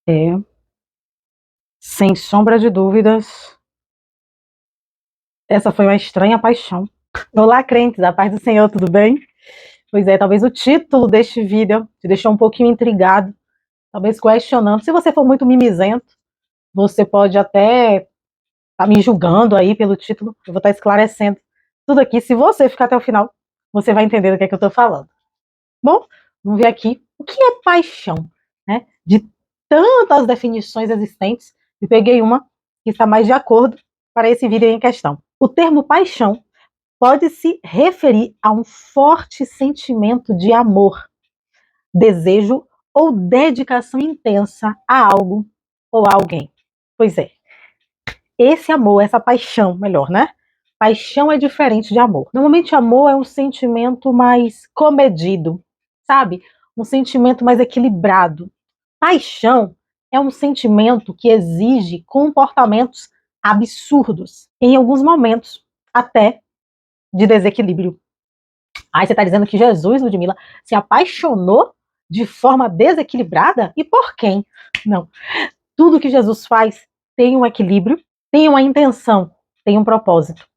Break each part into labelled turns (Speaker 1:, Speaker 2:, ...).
Speaker 1: É, sem sombra de dúvidas, essa foi uma estranha paixão. Olá, crentes, a paz do Senhor, tudo bem? Pois é, talvez o título deste vídeo te deixou um pouquinho intrigado, talvez questionando. Se você for muito mimizento, você pode até estar me julgando aí pelo título. Eu vou estar esclarecendo tudo aqui. Se você ficar até o final, você vai entender do que é que eu estou falando. Bom, vamos ver aqui o que é paixão, né? De tantas definições existentes, eu peguei uma que está mais de acordo para esse vídeo em questão. O termo paixão pode se referir a um forte sentimento de amor, desejo ou dedicação intensa a algo ou a alguém. Pois é, esse amor, essa paixão, melhor, né? Paixão é diferente de amor. Normalmente, amor é um sentimento mais comedido, sabe? Um sentimento mais equilibrado. Paixão é um sentimento que exige comportamentos absurdos, em alguns momentos, até de desequilíbrio. Aí você está dizendo que Jesus, Ludmila, se apaixonou de forma desequilibrada? E por quem? Não. Tudo que Jesus faz tem um equilíbrio, tem uma intenção, tem um propósito.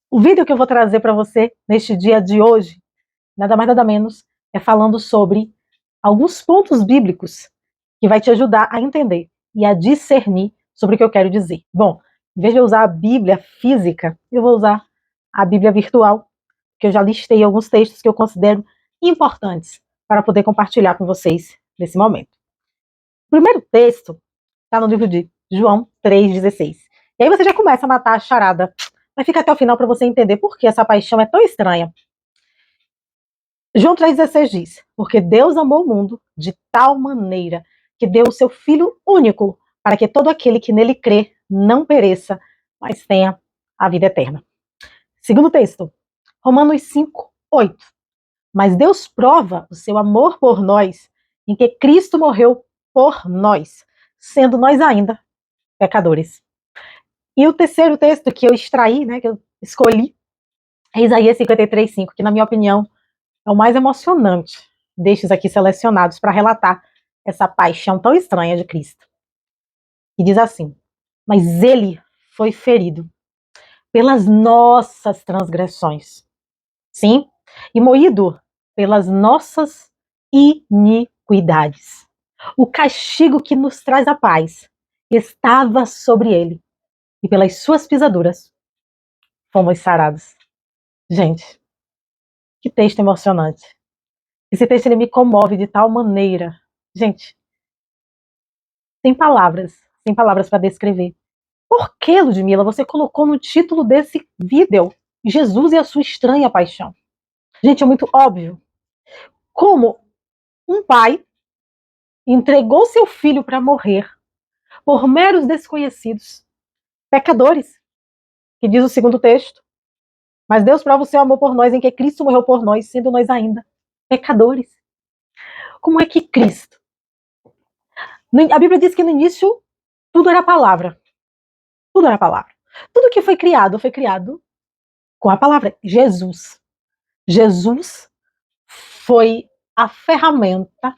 Speaker 1: O vídeo que eu vou trazer para você neste dia de hoje, nada mais nada menos, é falando sobre alguns pontos bíblicos que vai te ajudar a entender e a discernir sobre o que eu quero dizer. Bom, em vez de eu usar a Bíblia física, eu vou usar a Bíblia virtual, que eu já listei alguns textos que eu considero importantes para poder compartilhar com vocês nesse momento. O primeiro texto está no livro de João 3,16. E aí você já começa a matar a charada, mas fica até o final para você entender por que essa paixão é tão estranha. João 3,16 diz: porque Deus amou o mundo de tal maneira que deu o seu Filho único, para que todo aquele que nele crê não pereça, mas tenha a vida eterna. Segundo texto, Romanos 5:8. Mas Deus prova o seu amor por nós em que Cristo morreu por nós, sendo nós ainda pecadores. E o terceiro texto que eu extraí, né, que eu escolhi, é Isaías 53:5, que na minha opinião é o mais emocionante destes aqui selecionados para relatar essa paixão tão estranha de Cristo. E diz assim: mas ele foi ferido pelas nossas transgressões, sim, e moído pelas nossas iniquidades. O castigo que nos traz a paz estava sobre ele, e pelas suas pisaduras fomos sarados. Gente, que texto emocionante. Esse texto ele me comove de tal maneira. Gente, sem palavras para descrever. Por que, Ludmila, você colocou no título desse vídeo Jesus e a sua estranha paixão? Gente, é muito óbvio. Como um pai entregou seu filho para morrer por meros desconhecidos, pecadores, que diz o segundo texto. Mas Deus prova o seu amor por nós em que Cristo morreu por nós, sendo nós ainda pecadores. Como é que Cristo? A Bíblia diz que no início tudo era palavra. Tudo era palavra. Tudo que foi criado com a palavra Jesus. Jesus foi a ferramenta,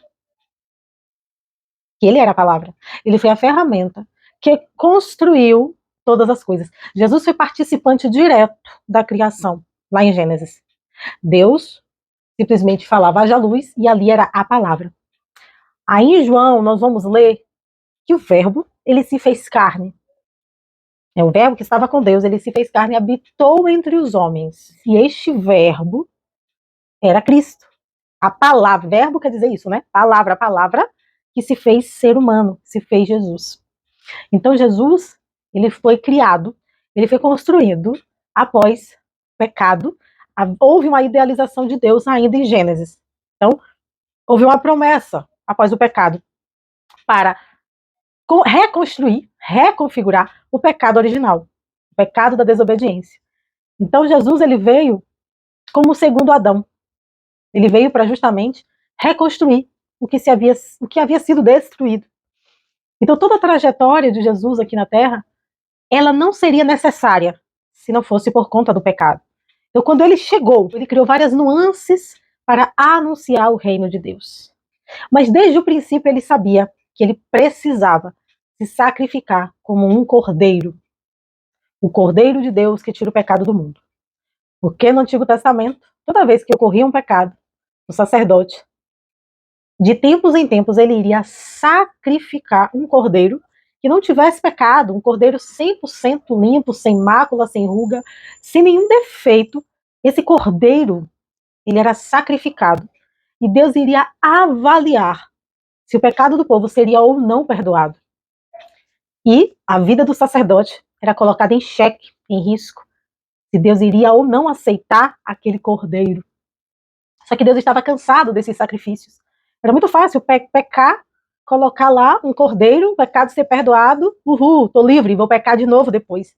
Speaker 1: que ele era a palavra, ele foi a ferramenta que construiu todas as coisas. Jesus foi participante direto da criação, lá em Gênesis. Deus simplesmente falava: haja luz, e ali era a palavra. Aí em João nós vamos ler que o verbo, ele se fez carne. É o verbo que estava com Deus, ele se fez carne e habitou entre os homens. E este verbo era Cristo. A palavra, verbo quer dizer isso, né? Palavra, a palavra que se fez ser humano, se fez Jesus. Então Jesus, ele foi criado, ele foi construído após o pecado. Houve uma idealização de Deus ainda em Gênesis. Então, houve uma promessa após o pecado para reconstruir, reconfigurar o pecado original, o pecado da desobediência. Então Jesus ele veio como o segundo Adão. Ele veio para justamente reconstruir o que havia sido destruído. Então toda a trajetória de Jesus aqui na Terra, ela não seria necessária se não fosse por conta do pecado. Então quando ele chegou, ele criou várias nuances para anunciar o reino de Deus. Mas desde o princípio ele sabia que ele precisava se sacrificar como um cordeiro, o cordeiro de Deus que tira o pecado do mundo. Porque no Antigo Testamento, toda vez que ocorria um pecado, o sacerdote, de tempos em tempos, ele iria sacrificar um cordeiro que não tivesse pecado, um cordeiro 100% limpo, sem mácula, sem ruga, sem nenhum defeito. Esse cordeiro, ele era sacrificado. E Deus iria avaliar se o pecado do povo seria ou não perdoado. E a vida do sacerdote era colocada em xeque, em risco, se Deus iria ou não aceitar aquele cordeiro. Só que Deus estava cansado desses sacrifícios. Era muito fácil pecar, colocar lá um cordeiro, o pecado ser perdoado, uhul, tô livre, vou pecar de novo depois.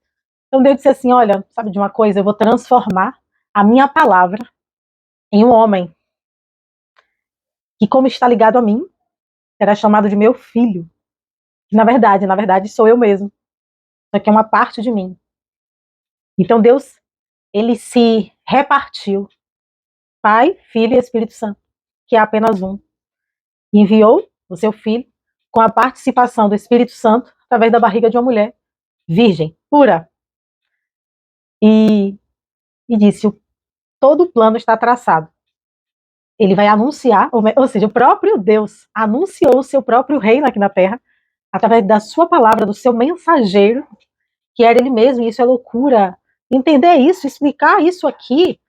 Speaker 1: Então Deus disse assim, olha, sabe de uma coisa, eu vou transformar a minha palavra em um homem, que como está ligado a mim, será chamado de meu filho. Que na verdade sou eu mesmo. Só que é uma parte de mim. Então Deus, ele se repartiu, Pai, Filho e Espírito Santo, que é apenas um. E enviou o seu filho com a participação do Espírito Santo através da barriga de uma mulher virgem, pura. E disse, todo o plano está traçado. Ele vai anunciar, ou seja, o próprio Deus anunciou o seu próprio reino aqui na terra, através da sua palavra, do seu mensageiro, que era ele mesmo, e isso é loucura. Entender isso, explicar isso aqui,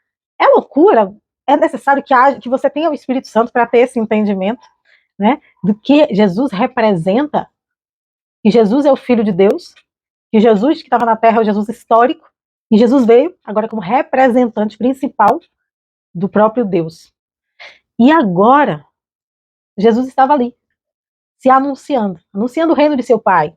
Speaker 1: é loucura. É necessário que você tenha o Espírito Santo para ter esse entendimento, né, do que Jesus representa, que Jesus é o Filho de Deus, que Jesus que estava na terra é o Jesus histórico, e Jesus veio agora como representante principal do próprio Deus. E agora, Jesus estava ali, se anunciando o reino de seu Pai,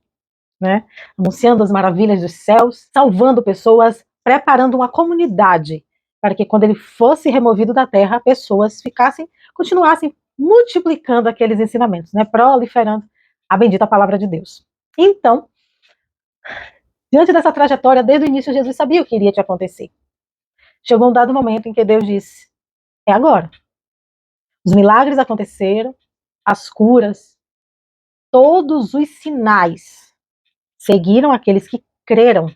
Speaker 1: né? Anunciando as maravilhas dos céus, salvando pessoas, preparando uma comunidade para que quando ele fosse removido da terra, pessoas continuassem multiplicando aqueles ensinamentos, né? Proliferando a bendita palavra de Deus. Então, diante dessa trajetória, desde o início, Jesus sabia o que iria te acontecer. Chegou um dado momento em que Deus disse, é agora. Os milagres aconteceram, as curas, todos os sinais seguiram aqueles que creram.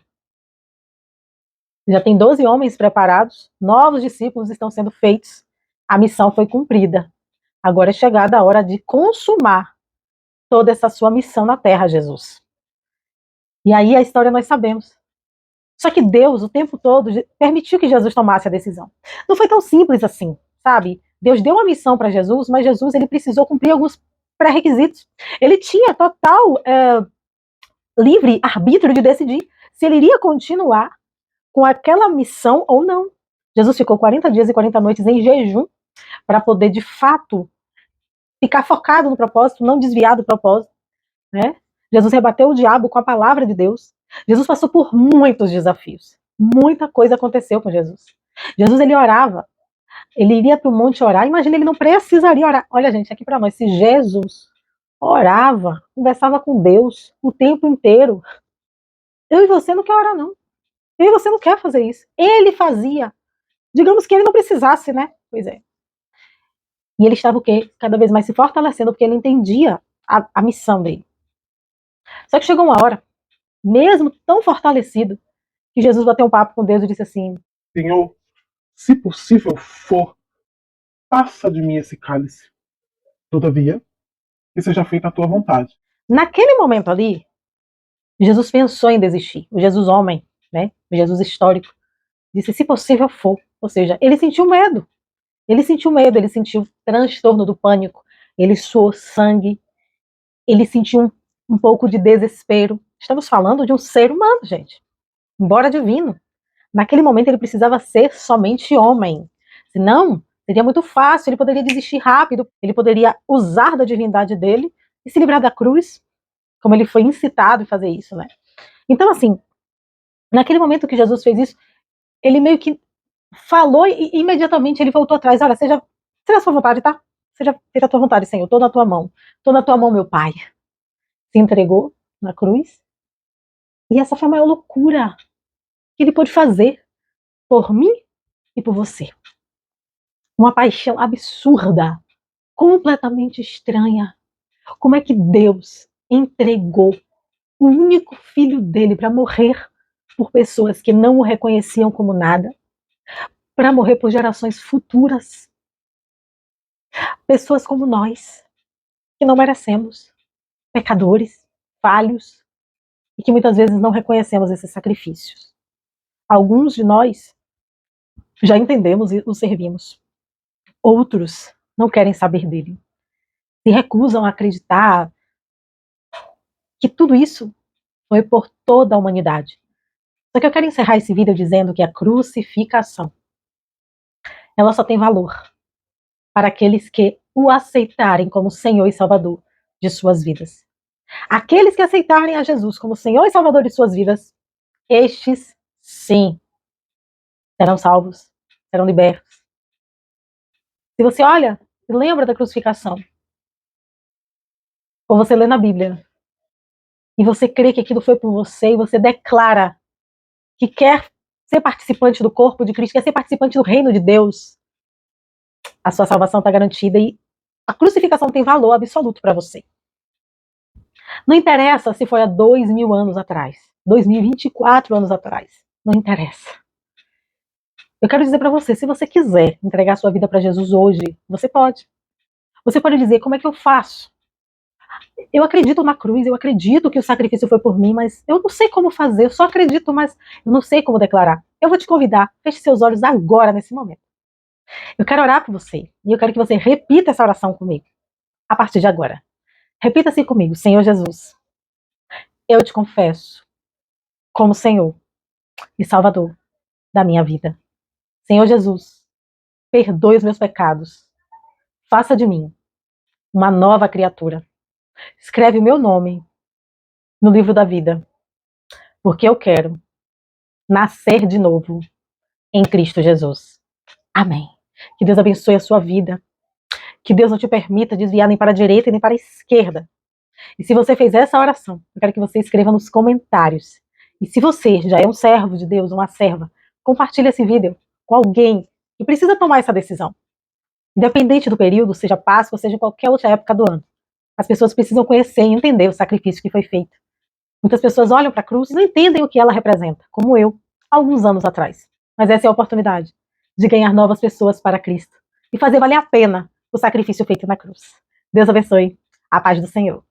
Speaker 1: Já tem 12 homens preparados, novos discípulos estão sendo feitos, a missão foi cumprida. Agora é chegada a hora de consumar toda essa sua missão na terra, Jesus. E aí a história nós sabemos. Só que Deus, o tempo todo, permitiu que Jesus tomasse a decisão. Não foi tão simples assim, sabe? Deus deu uma missão para Jesus, mas Jesus ele precisou cumprir alguns pré-requisitos. Ele tinha total livre arbítrio de decidir se ele iria continuar com aquela missão ou não. Jesus ficou 40 dias e 40 noites em jejum para poder, de fato, ficar focado no propósito, não desviar do propósito, né? Jesus rebateu o diabo com a palavra de Deus. Jesus passou por muitos desafios. Muita coisa aconteceu com Jesus. Jesus, ele orava. Ele iria para o monte orar. Imagina, ele não precisaria orar. Olha, gente, aqui para nós, se Jesus orava, conversava com Deus o tempo inteiro, eu e você não quer orar, não. Eu e você não quer fazer isso. Ele fazia. Digamos que ele não precisasse, né? Pois é. E ele estava o quê? Cada vez mais se fortalecendo, porque ele entendia a missão dele. Só que chegou uma hora, mesmo tão fortalecido, que Jesus bateu um papo com Deus e disse assim,
Speaker 2: Senhor, se possível for, passa de mim esse cálice. Todavia, que seja feita a tua vontade.
Speaker 1: Naquele momento ali, Jesus pensou em desistir. O Jesus homem, né? O Jesus histórico, disse, se possível for. Ou seja, ele sentiu medo. Ele sentiu transtorno do pânico, ele suou sangue, ele sentiu um pouco de desespero. Estamos falando de um ser humano, gente, embora divino. Naquele momento ele precisava ser somente homem, senão seria muito fácil, ele poderia desistir rápido, ele poderia usar da divindade dele e se livrar da cruz, como ele foi incitado a fazer isso, né? Então, assim, naquele momento que Jesus fez isso, ele meio que falou e imediatamente ele voltou atrás, olha, seja a sua vontade, tá? Seja feita a tua vontade, Senhor, tô na tua mão, meu Pai. Se entregou na cruz, e essa foi a maior loucura que ele pôde fazer por mim e por você. Uma paixão absurda, completamente estranha, Como é que Deus entregou o único filho dele para morrer por pessoas que não o reconheciam como nada, para morrer por gerações futuras, pessoas como nós, que não merecemos, pecadores, falhos, e que muitas vezes não reconhecemos esses sacrifícios. Alguns de nós já entendemos e o servimos. Outros não querem saber dele. Se recusam a acreditar que tudo isso foi por toda a humanidade. Só que eu quero encerrar esse vídeo dizendo que a crucificação, ela só tem valor para aqueles que o aceitarem como Senhor e Salvador de suas vidas. Aqueles que aceitarem a Jesus como Senhor e Salvador de suas vidas, estes, sim, serão salvos, serão libertos. Se você olha e lembra da crucificação, ou você lê na Bíblia, e você crê que aquilo foi por você, e você declara que quer ser participante do corpo de Cristo, quer ser participante do reino de Deus, a sua salvação está garantida e a crucificação tem valor absoluto para você. Não interessa se foi há 2000 anos atrás, 2024 anos atrás, não interessa. Eu quero dizer para você, se você quiser entregar sua vida para Jesus hoje, você pode. Você pode dizer, como é que eu faço? Eu acredito na cruz, eu acredito que o sacrifício foi por mim, mas eu não sei como fazer, eu só acredito, mas eu não sei como declarar. Eu vou te convidar, feche seus olhos agora, nesse momento. Eu quero orar por você, e eu quero que você repita essa oração comigo, a partir de agora. Repita assim comigo, Senhor Jesus, eu te confesso como Senhor e Salvador da minha vida. Senhor Jesus, perdoe os meus pecados, faça de mim uma nova criatura. Escreve o meu nome no livro da vida, porque eu quero nascer de novo em Cristo Jesus. Amém. Que Deus abençoe a sua vida. Que Deus não te permita desviar nem para a direita nem para a esquerda. E se você fez essa oração, eu quero que você escreva nos comentários. E se você já é um servo de Deus, uma serva, compartilhe esse vídeo com alguém que precisa tomar essa decisão. Independente do período, seja Páscoa, seja qualquer outra época do ano. As pessoas precisam conhecer e entender o sacrifício que foi feito. Muitas pessoas olham para a cruz e não entendem o que ela representa, como eu, alguns anos atrás. Mas essa é a oportunidade de ganhar novas pessoas para Cristo e fazer valer a pena o sacrifício feito na cruz. Deus abençoe. A paz do Senhor.